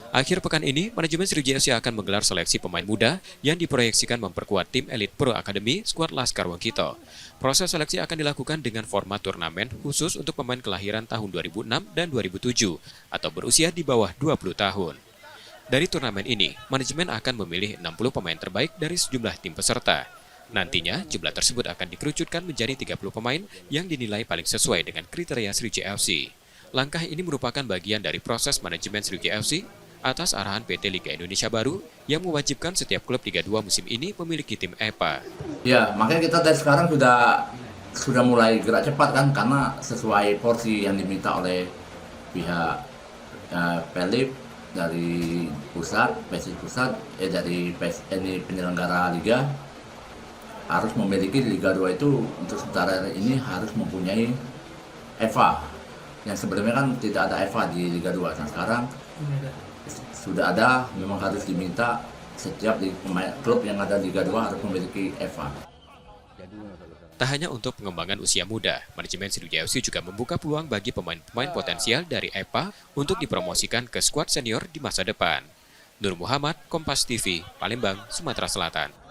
Akhir pekan ini, manajemen Sriwijaya FC akan menggelar seleksi pemain muda yang diproyeksikan memperkuat tim elit Pro Academy skuad Laskar Wankito. Proses seleksi akan dilakukan dengan format turnamen khusus untuk pemain kelahiran tahun 2006 dan 2007 atau berusia di bawah 20 tahun. Dari turnamen ini, manajemen akan memilih 60 pemain terbaik dari sejumlah tim peserta. Nantinya, jumlah tersebut akan dikerucutkan menjadi 30 pemain yang dinilai paling sesuai dengan kriteria Sriwijaya FC. Langkah ini merupakan bagian dari proses manajemen Sriwijaya FC atas arahan PT Liga Indonesia Baru yang mewajibkan setiap klub Liga 2 musim ini memiliki tim EPA. Ya, makanya kita dari sekarang sudah mulai gerak cepat kan, karena sesuai porsi yang diminta oleh pihak Pelip dari pusat, PSSI pusat, dari PSSI penyelenggara liga harus memiliki di Liga 2 itu untuk sementara ini harus mempunyai EVA. Yang sebelumnya kan tidak ada EVA di Liga 2. Nah, sekarang sudah ada, memang harus diminta setiap klub yang ada di Liga 2 harus memiliki EVA. Tak hanya untuk pengembangan usia muda, manajemen Sriwijaya FC juga membuka peluang bagi pemain-pemain potensial dari EPA untuk dipromosikan ke skuad senior di masa depan. Nur Muhammad, Kompas TV, Palembang, Sumatera Selatan.